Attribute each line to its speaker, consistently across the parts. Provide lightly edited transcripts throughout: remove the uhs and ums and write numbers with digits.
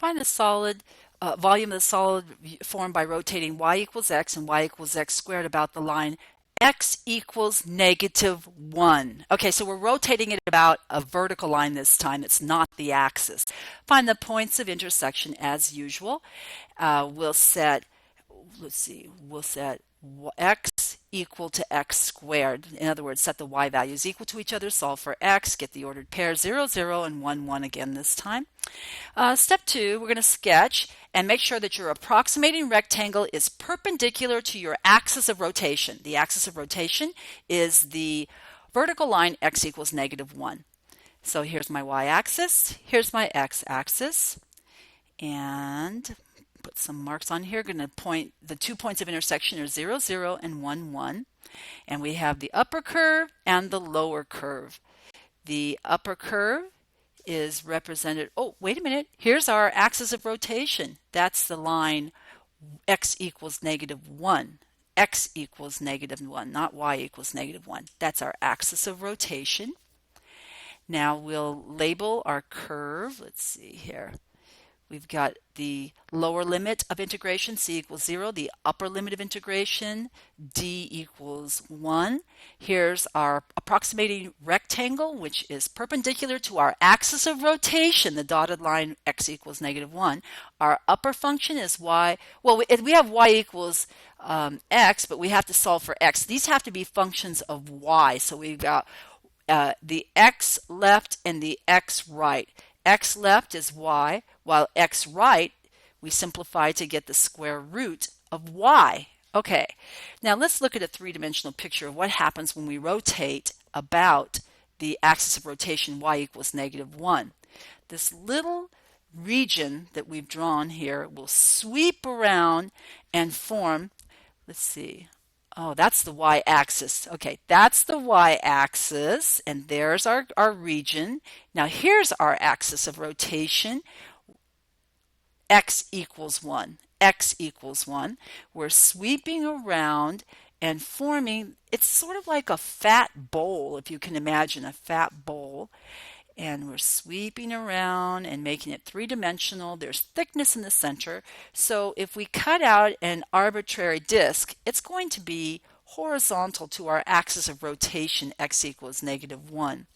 Speaker 1: Find the solid volume of the solid formed by rotating y equals x and y equals x squared about the line x equals -1. Okay, so we're rotating it about a vertical line this time. It's not the axis. Find the points of intersection as usual. We'll set, let's see, we'll set x equal to x squared. In other words, set the y values equal to each other, solve for x, get the ordered pair 0, 0, and 1, 1 again this time. Step 2, we're going to sketch and make sure that your approximating rectangle is perpendicular to your axis of rotation. The axis of rotation is the vertical line x equals -1. So here's my y-axis, here's my x-axis, and put some marks on here. Going to point, the 2 points of intersection are 0, 0, and 1, 1. And we have the upper curve and the lower curve. The upper curve is represented, oh, wait a minute, here's our axis of rotation. That's the line x equals -1. X equals -1, not y equals -1. That's our axis of rotation. Now we'll label our curve. Let's see here. We've got the lower limit of integration, c equals 0, the upper limit of integration, d equals 1. Here's our approximating rectangle, which is perpendicular to our axis of rotation, the dotted line x equals -1. Our upper function is y. Well, we have y equals x, but we have to solve for x. These have to be functions of y, so we've got the x left and the x right. X left is y, while x right, we simplify to get the square root of y. Okay, now let's look at a three-dimensional picture of what happens when we rotate about the axis of rotation y equals -1. This little region that we've drawn here will sweep around and form, let's see, oh, that's the y-axis. Okay, that's the y-axis, and there's our region. Now here's our axis of rotation. X equals 1. X equals 1. We're sweeping around and forming, it's sort of like a fat bowl, if you can imagine a fat bowl. And we're sweeping around and making it three-dimensional. There's thickness in the center. So if we cut out an arbitrary disk, it's going to be horizontal to our axis of rotation, x equals -1.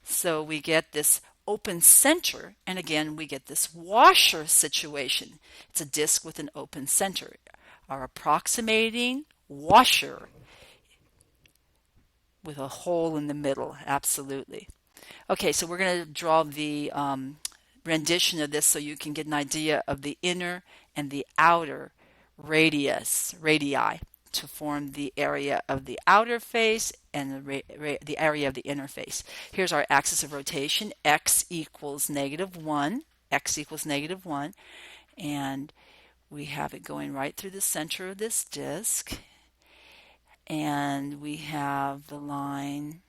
Speaker 1: So we get this open center, and again, we get this washer situation. It's a disk with an open center. Our approximating washer with a hole in the middle, absolutely. Okay, so we're going to draw the rendition of this so you can get an idea of the inner and the outer radii to form the area of the outer face and the area of the inner face. Here's our axis of rotation, x equals -1, x equals -1, and we have it going right through the center of this disk, and we have the line,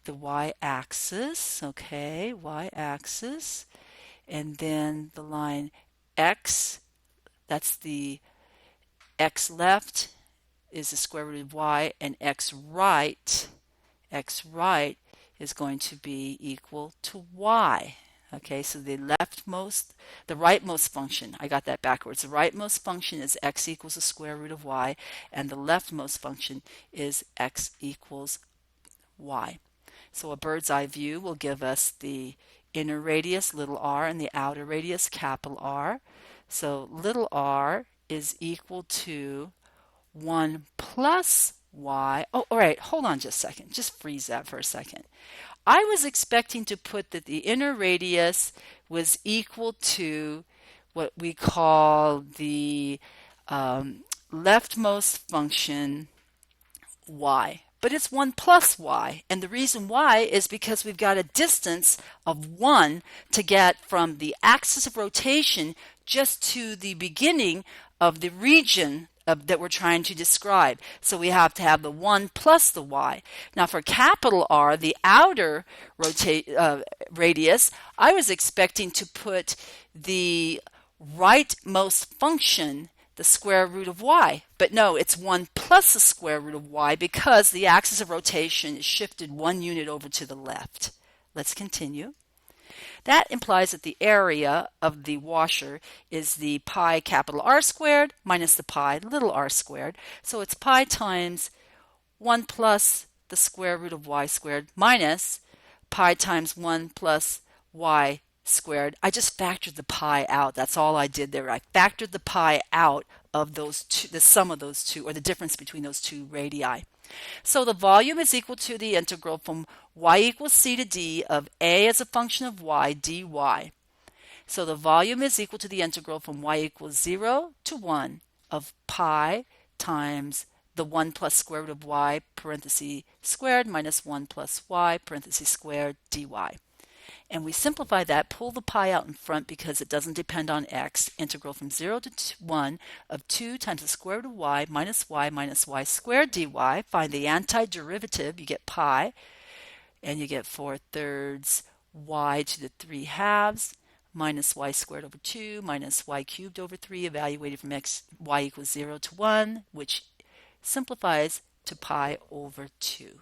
Speaker 1: the y-axis, okay, y-axis, and then the line x, that's the x left is the square root of y, and x right is going to be equal to y. Okay, so the rightmost function, I got that backwards. The rightmost function is x equals the square root of y, and the leftmost function is x equals y. So a bird's eye view will give us the inner radius, little r, and the outer radius, capital R. So little r is equal to 1 plus y. Oh, all right, hold on just a second. Just freeze that for a second. I was expecting to put that the inner radius was equal to what we call the leftmost function y. But it's 1 plus y, and the reason why is because we've got a distance of 1 to get from the axis of rotation just to the beginning of the region that we're trying to describe. So we have to have the 1 plus the y. Now for capital R, the outer radius, I was expecting to put the rightmost function, the square root of y. But no, it's 1 plus the square root of y because the axis of rotation is shifted 1 unit over to the left. Let's continue. That implies that the area of the washer is the pi capital R squared minus the pi little r squared. So it's pi times 1 plus the square root of y squared minus pi times 1 plus y squared. I just factored the pi out. That's all I did there. I factored the pi out of those two, the sum of those two, or the difference between those two radii. So the volume is equal to the integral from y equals c to d of a as a function of y dy. So the volume is equal to the integral from y equals 0 to 1 of pi times the 1 plus square root of y parenthesis squared minus 1 plus y parenthesis squared dy. And we simplify that, pull the pi out in front because it doesn't depend on x. Integral from 0 to 1 of 2 times the square root of y minus y squared dy. Find the antiderivative. You get pi, and you get 4/3 y to the 3 halves minus y squared over 2 minus y cubed over 3, evaluated from y equals 0 to 1, which simplifies to pi over 2.